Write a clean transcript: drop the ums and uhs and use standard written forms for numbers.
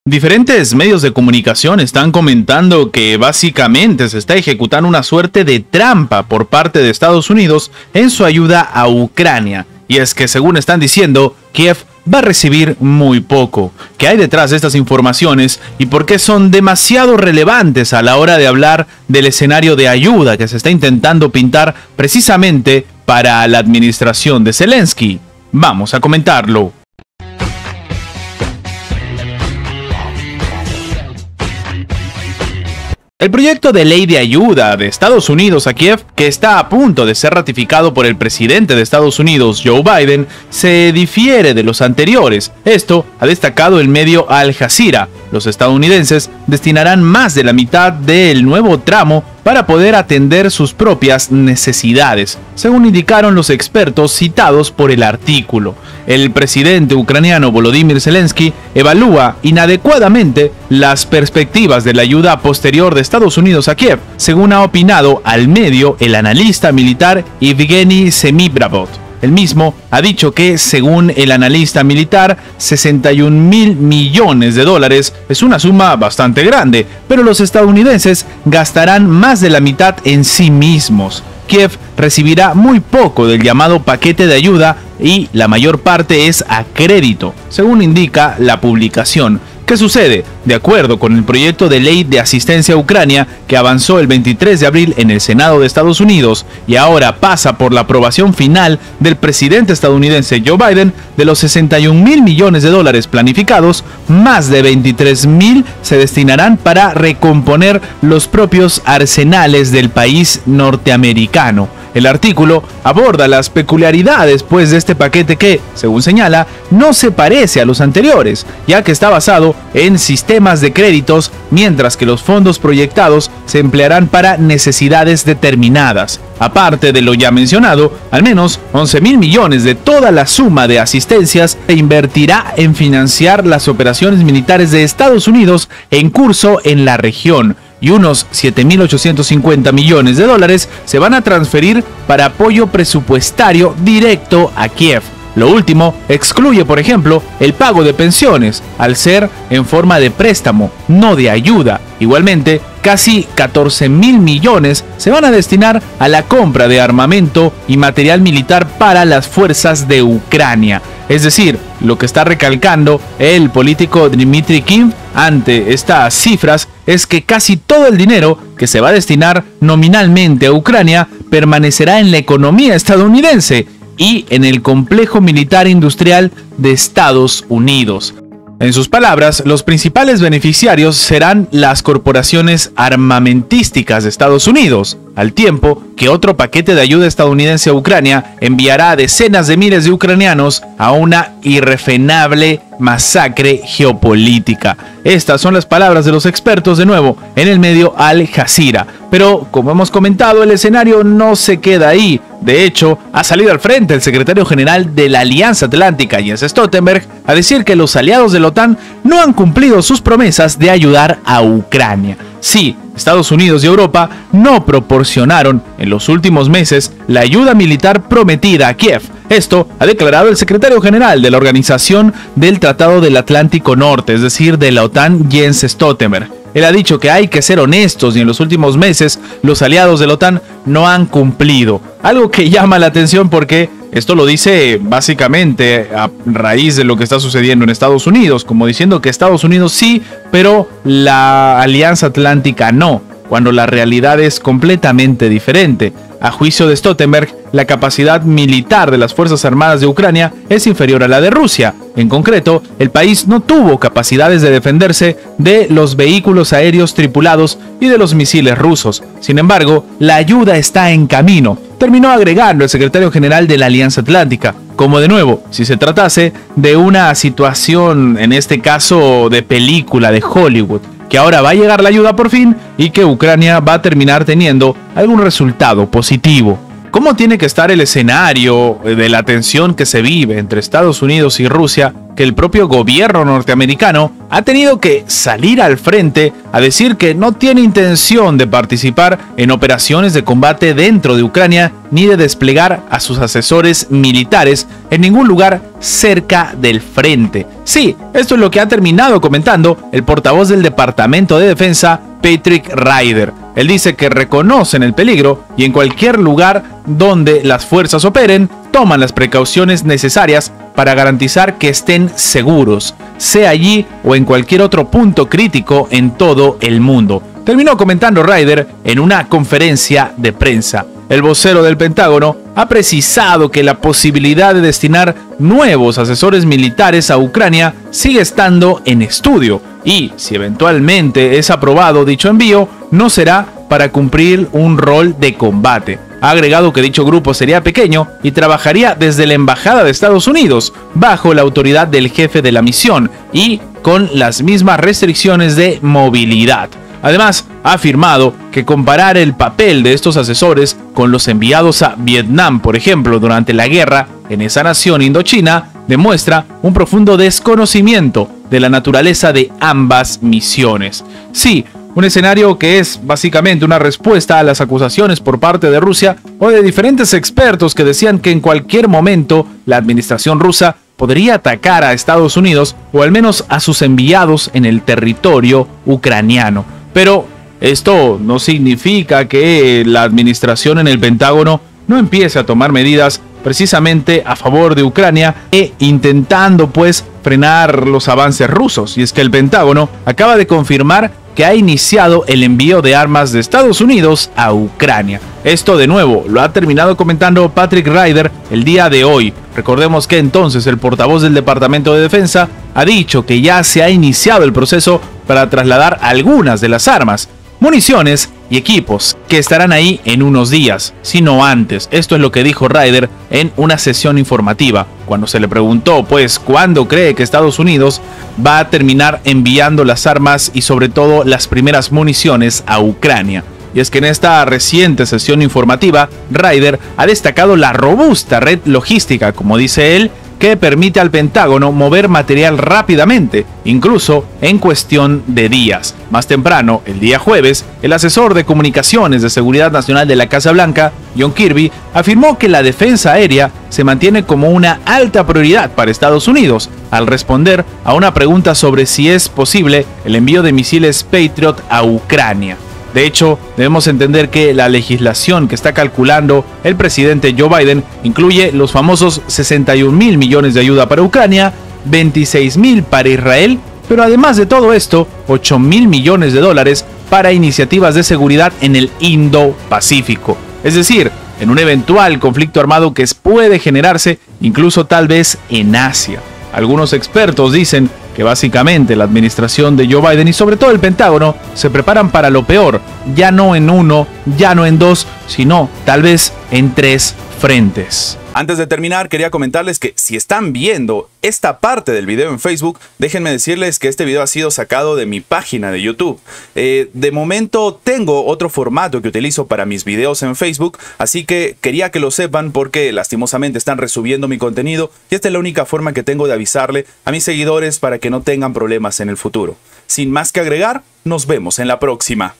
Diferentes medios de comunicación están comentando que básicamente se está ejecutando una suerte de trampa por parte de Estados Unidos en su ayuda a Ucrania. Y es que, según están diciendo, Kiev va a recibir muy poco. ¿Qué hay detrás de estas informaciones y por qué son demasiado relevantes a la hora de hablar del escenario de ayuda que se está intentando pintar precisamente para la administración de Zelensky? Vamos a comentarlo. El proyecto de ley de ayuda de Estados Unidos a Kiev, que está a punto de ser ratificado por el presidente de Estados Unidos, Joe Biden, se difiere de los anteriores. Esto ha destacado el medio Al Jazeera. Los estadounidenses destinarán más de la mitad del nuevo tramo para poder atender sus propias necesidades, según indicaron los expertos citados por el artículo. El presidente ucraniano Volodymyr Zelensky evalúa inadecuadamente las perspectivas de la ayuda posterior de Estados Unidos a Kiev, según ha opinado al medio el analista militar Evgeny Semibravot. El mismo ha dicho que, según el analista militar, 61.000 millones de dólares es una suma bastante grande, pero los estadounidenses gastarán más de la mitad en sí mismos. Kiev recibirá muy poco del llamado paquete de ayuda y la mayor parte es a crédito, según indica la publicación. ¿Qué sucede? De acuerdo con el proyecto de ley de asistencia a Ucrania que avanzó el 23 de abril en el Senado de Estados Unidos y ahora pasa por la aprobación final del presidente estadounidense Joe Biden, de los 61.000 millones de dólares planificados, más de 23.000 se destinarán para recomponer los propios arsenales del país norteamericano. El artículo aborda las peculiaridades de este paquete que, según señala, no se parece a los anteriores, ya que está basado en sistemas de créditos, mientras que los fondos proyectados se emplearán para necesidades determinadas. Aparte de lo ya mencionado, al menos 11.000 millones de toda la suma de asistencias se invertirá en financiar las operaciones militares de Estados Unidos en curso en la región, y unos 7.850 millones de dólares se van a transferir para apoyo presupuestario directo a Kiev. Lo último excluye, por ejemplo, el pago de pensiones, al ser en forma de préstamo, no de ayuda. Igualmente, casi 14.000 millones se van a destinar a la compra de armamento y material militar para las fuerzas de Ucrania. Es decir, lo que está recalcando el político Dmitry Kim ante estas cifras es que casi todo el dinero que se va a destinar nominalmente a Ucrania permanecerá en la economía estadounidense y en el complejo militar industrial de Estados Unidos. En sus palabras, los principales beneficiarios serán las corporaciones armamentísticas de Estados Unidos, al tiempo que otro paquete de ayuda estadounidense a Ucrania enviará a decenas de miles de ucranianos a una irrefrenable masacre geopolítica. Estas son las palabras de los expertos, de nuevo, en el medio Al Jazeera. Pero, como hemos comentado, el escenario no se queda ahí. De hecho, ha salido al frente el secretario general de la Alianza Atlántica, Jens Stoltenberg, a decir que los aliados de la OTAN no han cumplido sus promesas de ayudar a Ucrania. Sí, Estados Unidos y Europa no proporcionaron en los últimos meses la ayuda militar prometida a Kiev. Esto ha declarado el secretario general de la Organización del Tratado del Atlántico Norte, es decir, de la OTAN, Jens Stoltenberg. Él ha dicho que hay que ser honestos y en los últimos meses los aliados de la OTAN no han cumplido. Algo que llama la atención porque esto lo dice básicamente a raíz de lo que está sucediendo en Estados Unidos, como diciendo que Estados Unidos sí, pero la Alianza Atlántica no, cuando la realidad es completamente diferente. A juicio de Stoltenberg, la capacidad militar de las Fuerzas Armadas de Ucrania es inferior a la de Rusia. En concreto, el país no tuvo capacidades de defenderse de los vehículos aéreos tripulados y de los misiles rusos. Sin embargo, la ayuda está en camino, terminó agregando el secretario general de la Alianza Atlántica, como de nuevo, si se tratase de una situación, en este caso de película de Hollywood, que ahora va a llegar la ayuda por fin y que Ucrania va a terminar teniendo algún resultado positivo. ¿Cómo tiene que estar el escenario de la tensión que se vive entre Estados Unidos y Rusia, que el propio gobierno norteamericano ha tenido que salir al frente a decir que no tiene intención de participar en operaciones de combate dentro de Ucrania ni de desplegar a sus asesores militares en ningún lugar cerca del frente? Sí, esto es lo que ha terminado comentando el portavoz del Departamento de Defensa, Patrick Ryder. Él dice que reconocen el peligro y en cualquier lugar donde las fuerzas operen, toman las precauciones necesarias para garantizar que estén seguros, sea allí o en cualquier otro punto crítico en todo el mundo. Terminó comentando Ryder en una conferencia de prensa. El vocero del Pentágono ha precisado que la posibilidad de destinar nuevos asesores militares a Ucrania sigue estando en estudio y, si eventualmente es aprobado dicho envío, no será para cumplir un rol de combate. Ha agregado que dicho grupo sería pequeño y trabajaría desde la Embajada de Estados Unidos, bajo la autoridad del jefe de la misión y con las mismas restricciones de movilidad. Además, ha afirmado que comparar el papel de estos asesores con los enviados a Vietnam, por ejemplo, durante la guerra en esa nación indochina, demuestra un profundo desconocimiento de la naturaleza de ambas misiones. Sí, un escenario que es básicamente una respuesta a las acusaciones por parte de Rusia o de diferentes expertos que decían que en cualquier momento la administración rusa podría atacar a Estados Unidos o al menos a sus enviados en el territorio ucraniano. Pero esto no significa que la administración en el Pentágono no empiece a tomar medidas precisamente a favor de Ucrania e intentando pues frenar los avances rusos. Y es que el Pentágono acaba de confirmar que ha iniciado el envío de armas de Estados Unidos a Ucrania. Esto de nuevo lo ha terminado comentando Patrick Ryder el día de hoy. Recordemos que entonces el portavoz del Departamento de Defensa ha dicho que ya se ha iniciado el proceso para trasladar algunas de las armas, municiones y equipos que estarán ahí en unos días, si no antes. Esto es lo que dijo Ryder en una sesión informativa, cuando se le preguntó pues cuándo cree que Estados Unidos va a terminar enviando las armas y sobre todo las primeras municiones a Ucrania. Y es que en esta reciente sesión informativa, Ryder ha destacado la robusta red logística, como dice él, que permite al Pentágono mover material rápidamente, incluso en cuestión de días. Más temprano, el día jueves, el asesor de comunicaciones de seguridad nacional de la Casa Blanca, John Kirby, afirmó que la defensa aérea se mantiene como una alta prioridad para Estados Unidos, al responder a una pregunta sobre si es posible el envío de misiles Patriot a Ucrania. De hecho, debemos entender que la legislación que está calculando el presidente Joe Biden incluye los famosos 61.000 millones de ayuda para Ucrania, 26.000 para Israel, pero además de todo esto, 8.000 millones de dólares para iniciativas de seguridad en el Indo-Pacífico. Es decir, en un eventual conflicto armado que puede generarse incluso tal vez en Asia. Algunos expertos dicen que básicamente la administración de Joe Biden y sobre todo el Pentágono se preparan para lo peor, ya no en uno, ya no en dos, sino tal vez en 3 frentes. Antes de terminar, quería comentarles que si están viendo esta parte del video en Facebook, déjenme decirles que este video ha sido sacado de mi página de YouTube. De momento tengo otro formato que utilizo para mis videos en Facebook, así que quería que lo sepan porque lastimosamente están resubiendo mi contenido y esta es la única forma que tengo de avisarle a mis seguidores para que no tengan problemas en el futuro. Sin más que agregar, nos vemos en la próxima.